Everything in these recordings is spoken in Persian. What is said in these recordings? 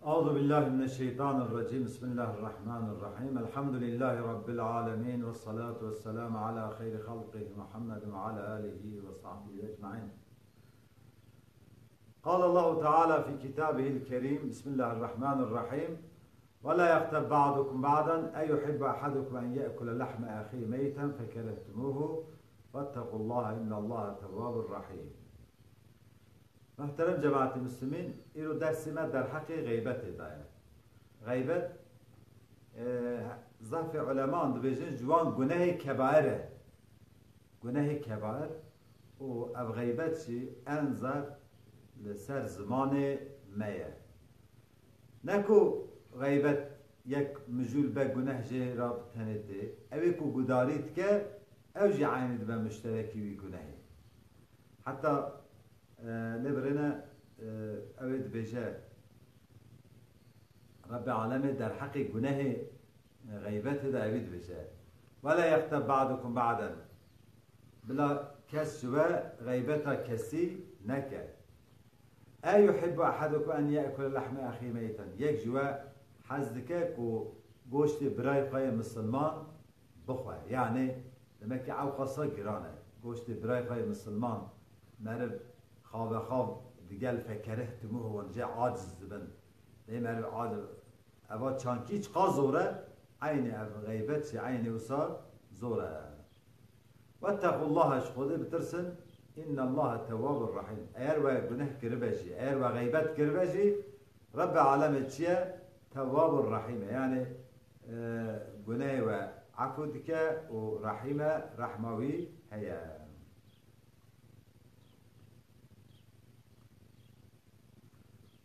أعوذ بالله من الشيطان الرجيم. بسم الله الرحمن الرحيم. الحمد لله رب العالمين، والصلاة والسلام على خير خلقه محمد وعلى آله وصحبه أجمعين. قال الله تعالى في كتابه الكريم: بسم الله الرحمن الرحيم: ولا يغتب بعضكم بعضا أيحب أحدكم أن يأكل لحم أخيه ميتا فكرهتموه واتقوا الله إن الله تواب رحيم. محترم جماعت مسلمین، ایرو درسی ما در حق غیبت دایم. غیبت ضعف علمان دو بیشن جوان گناه کبائره. گناه کبائر و او غیبت چی انظر لسر زمان میه. نکو غیبت یک مجول به گناه جه را بتنده، اوی کو گدارید که او جی عیند به مشترکی وی گناهی. حتی لبرنا أود بجاء رب العالمين در حق جناه غيبته ده أود بجاء ولا يغتب بعضكم بعضا بلا كس جوا غيبته كسي نكا أيحب أحدكم أن يأكل لحم أخيه ميتا يك جوا حزدك كو گوشت براي قاي مسلمان بخواه يعني لما كي عو قصة جرانه گوشت براي قاي مسلمان مرب خواب دیگر فکرهتموه و نجا عاجز بن دیمر عاجز اوا چانکیچ قا زوره عین غیبت شی عین وسا زوره واتقوا الله اش خود بترسن ان الله تواب الرحیم ایر و گناه کربجی ایر و غیبت کربجی رب العالمین چیه تواب الرحیم یعنی گناه و عفو دکه و رحیمه رحموی هیا.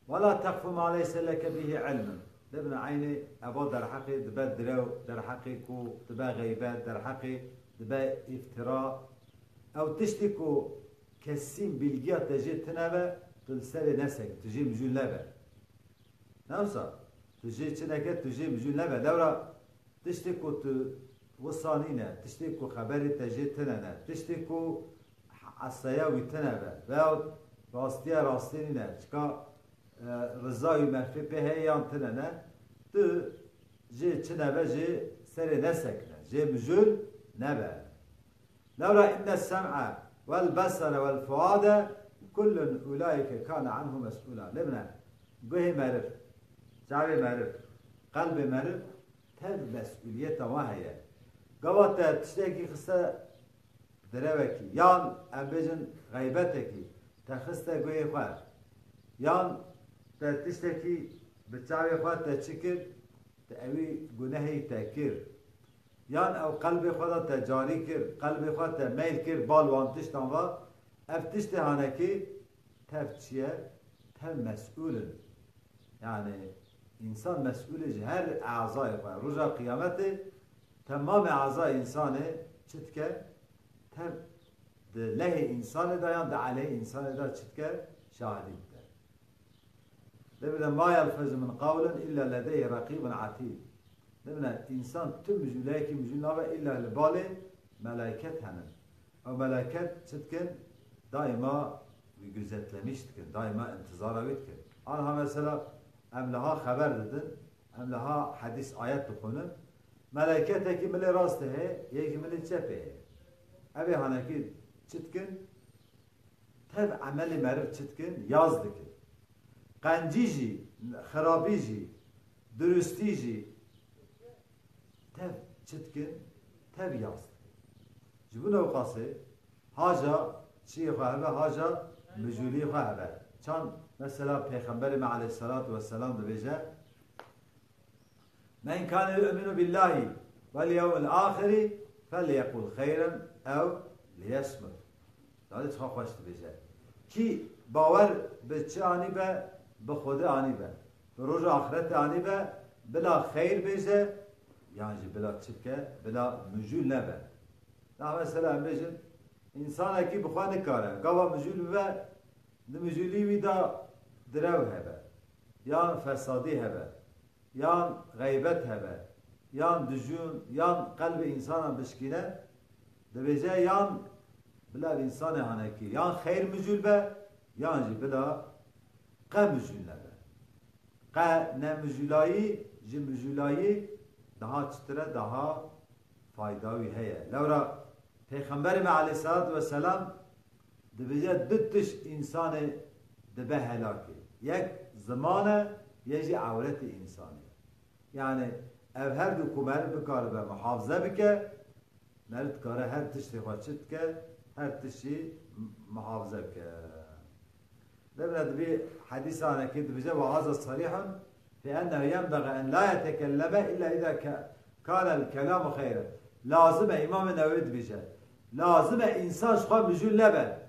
ولا تقف ما ليس لك به علم. لبنا عيني أبو در حقي دبا درو در حقي كو دبا غيبات در حقي دبا افتراء أو تشتكو كسين بالجيا تجي تنابا تلسر نسك تجي مجول لبا نوصا تجي تنكت تجي مجول لبا دورا تشتكو وصانينا تشتكو خبري تجي تنانا تشتكو عصياوي تنابا باو راستيا راستينينا شكا رضای مرفی به هیان تنه تو جه چنه و جه سر نسکنه جه مجول نبه لولا إن السمع والبصر والفؤاد كل أولئك كان عنه مسؤولا. لبنا قوه معرف جعبه معرف قلب معرف تب مسؤولية واهية قوات تشتكي خسته دروكي يان أبجن غيبتكي تخسته قوه خواه يان تشتكي بتساوي خواهد تشكر تأوي جناهي تأكير يان أو قلب خواهد تجاري كر قلب خواهد تميل كر بال وانتش تنوا افتشت هانكي تفتشيه تم مسؤول يعني إنسان مسؤول هر أعضاء خواهد رجع قيامته تمام أعضاء إنسانه چتكه تم له إنسان دا يان دا عليه إنسان دا چتكه شاهدين لبنا ما يلفظ من قول إلا لديه رقيب عتيد. لبنا إنسان تم مجولاكي مجولنابا إلا لباله ملائكت هنن أو ملائكت تتكن دائما ويجوزت لمشتكن دائما انتظاره ويتكن. أنا مثلا أملها خبر ددن أملها حديث آيات تخونن ملائكتك ملي راسته يجي ملي تشبه أبي هناكي تتكن تب عمل مرب تتكن يازدكن قنجيجي خرابيجي درستيجي تب چتكن تب ياست جبنا وقاسي حاجة شيء خواهبه حاجة مجولي خواهبه كان مثلا پیغمبر عليه الصلاة والسلام بيجا من كان يؤمن بالله واليوم الآخر فليقل خيرا أو ليصمت. هذا چه خوشت بيجا كي باور بچه آنی به به خود آنی به روز آخرت آنی به بلا خیر بیزه یعنی بلا چکه بلا مجول نبه. نه مثلا بیشتر انسان کی بخوانه کاره گاوا مجول به مجولی ویدا درو هبه یا فسادی هبه یا غیبت هبه یا دجون یا قلب انسان بشکینه دبیجه یا بلا انسان هنکی یا خیر مجول به یعنی بلا قبل جنبه قا نمجولایی جمجولایی daha چتره daha faydaوی هیه لورا پیغمبر ما علیه الصلاة والسلام دبیجه دتش انسان دبه هلاکی یک زمان یجی عورت انسانی یعنی او هر دو کمر بکاره به محافظه بکه مرد کاره هر تشتی خواه که هر تشتی محافظه بکه لبنا دبي حديث عن أكيد بجا وهذا صريح في أنه ينبغي أن لا يتكلم إلا إذا كان الكلام خيرا لازم إمام النووي بجا لازم إنسان شخواه مجول نبه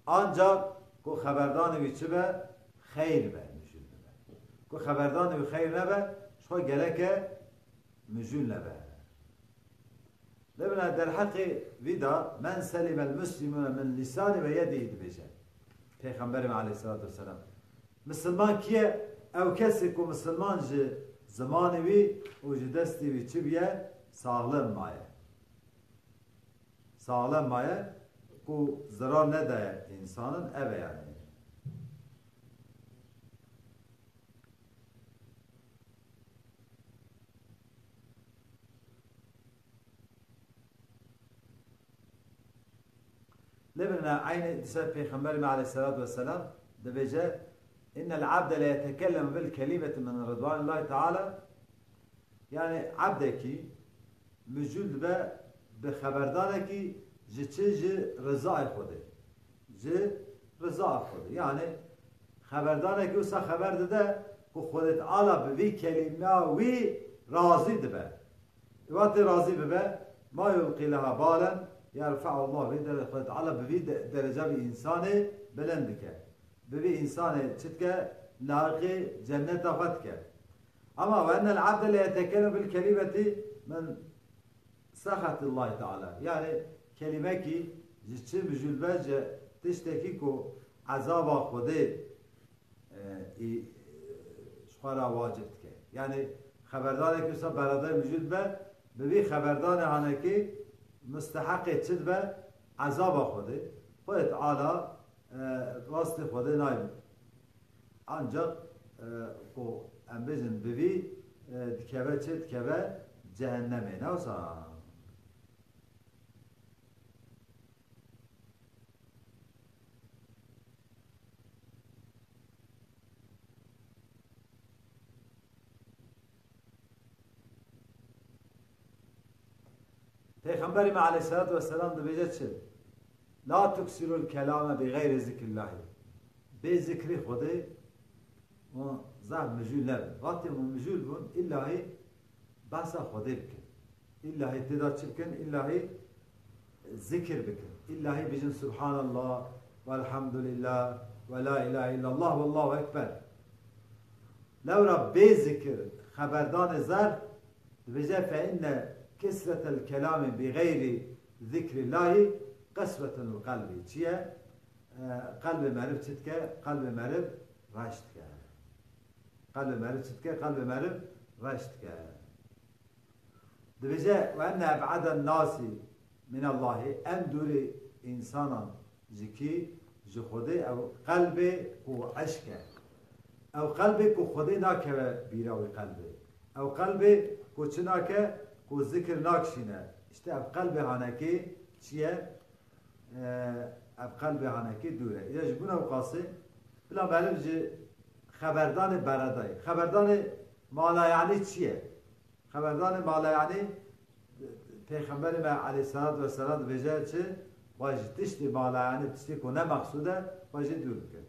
ancak کو خبردان وی چه به خیر به مجول نبه کو خبردان وی خیر نبه شخواه گلک مجول نبه لبنا در حق ویدا من سلم المسلمون من لسان و یده بجا پیغمبرم علیه الصلاة والسلام مسلمان کیه او کسی که مسلمان جه زمانی وی و جه دستی وی چی بیه سالم مایه سالم مایه که ضرار نده انسانن اوه یعنی لبنا عين تسبب پیغمبر علیه الصلاة والسلام دبجه إن العبد لا يتكلم بالكلمة من رضوان الله تعالى يعني عبدك موجود به بخبردارك جي رضا خوده جي رضا خوده يعني خبردارك وسا خبر ده که خودت علا بوی کلمه وی راضی ده وقت راضی به ما يلقي لها بالا يرفع الله به خودت علا بوی درجه به انسان بلند که ببي إنسان تشتكى لاقي جنة فتك أما وأن العبد لا يتكلم بالكلمة من سخط الله تعالى يعني كلمة جتشي بجول باج تشتكي كو عذاب خده شخارا واجب تك يعني خبردار که سب برادر بجول با ببي خبردار هانكي مستحق تشد با عذاب خده خود تعالى راست خدا نایم ancak o embezin bevi dikeve çet keve cehenneme ne olsa Peygamberim Aleyhisselatü Vesselam da bize çet لا تكسروا الكلام بغير ذكر الله بذكر خدا و زه مجول نبن وقتی مجول بون إلا هي بس خدا بکن إلا هي تدا چبکن إلا هي ذكر بکن إلا هي بجن سبحان الله والحمد لله ولا إله إلا الله والله أكبر لو رب بذكر خبردان زر بجا فإن كسرة الكلام بغير ذكر الله قسوة القلب چیه؟ قلب مرب چید که؟ قلب مرب رشت که قلب مرب چید که؟ قلب مرب رشت که دبجه و ان ابعد الناس من الله ام دور انسانا جکی جخوده او قلب کو عشقه او قلب کو خوده ناکه بیراوی قلبه او قلب کو چناکه کو ذکر ناکشینه işte او قلب هانکی چیه؟ اب قلب هانکی دوره یا جبونه و قاسی بلا معلوم جه خبردان برادای خبردان مالا یعنی چیه؟ خبردان مالا یعنی پیغمبر ما علیه السلام بجه چه؟ باشه تشتی مالا یعنی تشتی که نه مقصوده باشه دور کن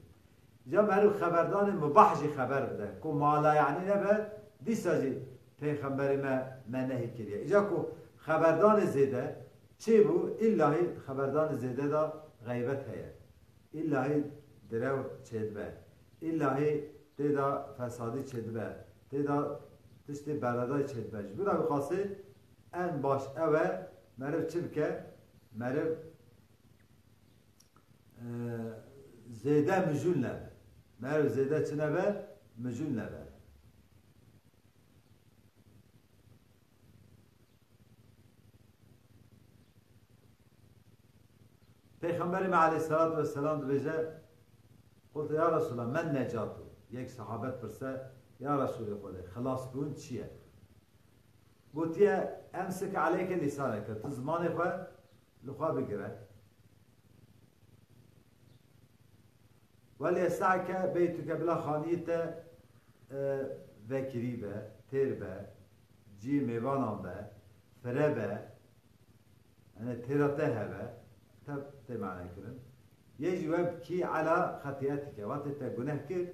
جا معلوم خبردان مباح جی خبر بده که مالا یعنی نبه دیسا جی پیغمبر ما نهی کریه ایجا که خبردان زیده چی بو؟ ایلاهی خبردان زیده دا غیبت هیه ایلاهی درو چید به ایلاهی دیدا فسادی چید به دیدا تشتی بلدای چید به جبورا بخواست ان باش اوه مرف چی بکه؟ مرف زیده مجول نبه مرف زیده چی نبه؟ مجول نبه پیغمبر علیه السلام بجه قلت یا رسول الله من نجاتو یک صحابت پرسه يا رسول خدا خلاص بون چیه قلت يا امسك عليك لسانك تزمان خوا لخوا بگره وليسعك بيتك بلا خانيته ذكريبه تربه جي ميوانان به فربه يعني تيرته به تب معنى كلام يجي وبكي على خطيئتك وقت تجنه كر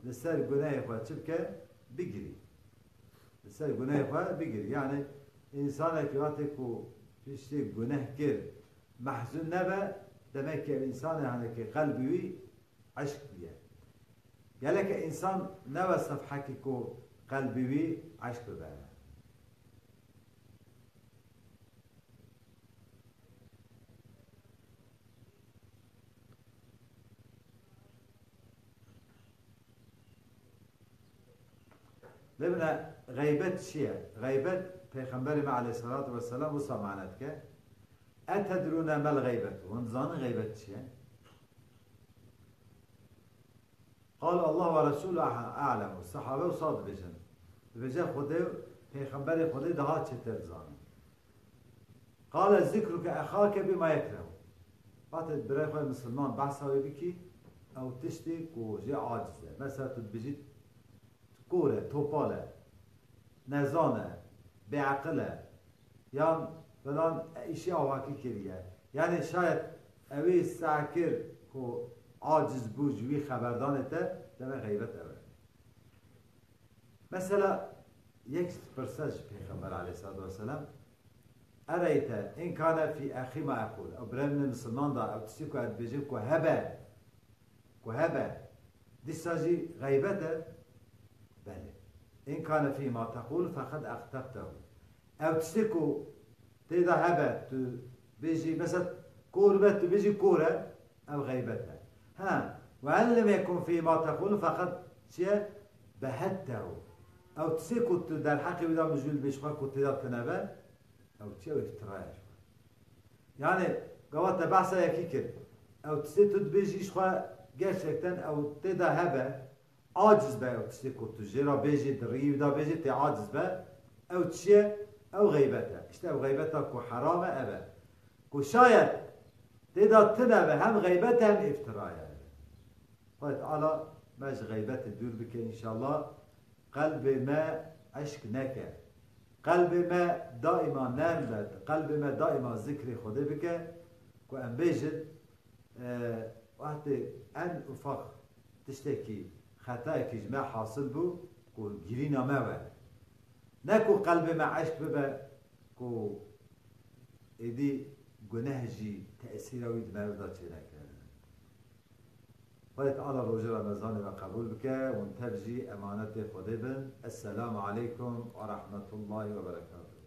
لسر جناه خوا تشبكه بجري لسر جناه خوا بجري يعني إنسان في وقتك وفيشتي جناه كر محزون نبى دمك الإنسان يعني كقلبي عشق بيه قالك إنسان نبى صفحك كو قلبي عشق بيه لبنا غيبت شيء غيبت پیغمبر ما عليه الصلاة والسلام وصا معناتك أتدرون ما الغيبة ونظان غيبت شيء قال الله ورسوله أعلم الصحابة وصاد بجن بجا خده پیغمبر خده دهات چتر زان قال ذكرك أخاك بما يكره بعد برای خود مسلمان بحث هایی بکی او تشتی کو جه عاجزه مثلا تبجید کوره توپاله نزانه بعقله یا فلان اشی آواکی کریه یعنی شاید اوی سعکر کو عاجز بوجوی خبردانته دمه غیبت اوه مثلا یک پرسش پیغمبر علیه الصلاة والسلام أريت إن كان في أخي ما أقول أو برمن مسلمان دا أو تسيكو أدبجيب كهبة دي ساجي غيبته بله إن كان في ما تقول فقد أخطأته أو تسيكو تيدا هبة بيجي مثلا كوربة بيجي كورة أو غيبته ها وأن لم يكن في ما تقول فقد شيء بهته أو تسيكو در حقي ودا مجول بيشخوا تيدا تنبه أو تشي افتراء يعني قوات بحثا يكي كر أو تسي تدبيجيش خوا gerçekten أو تدا هبه عاجز به أو تشي كنت جرا بيجي دري ودا بيجي تي عاجز به أو تشي أو غيبته إشتا أو غيبته كو حرامه أبه كو شايد تدا تنبه هم غيبته هم افتراء يعني قلت على ماش غيبته دور بك إن شاء الله قلب ما عشق نكه قلب ما دائما نرمد قلب ما دائما ذكر خدا بك كو ام بيجد وقت ان افق تشتكي خطاك جماع حاصل بو كو جرينا ما و نكو قلب ما عشق ببا كو ايدي گناهجي تأثيره ويد مرضى تشينك قلت على روجه رمضان وقبول بك وانتبجي امانة خدا بن السلام عليكم ورحمة الله وبركاته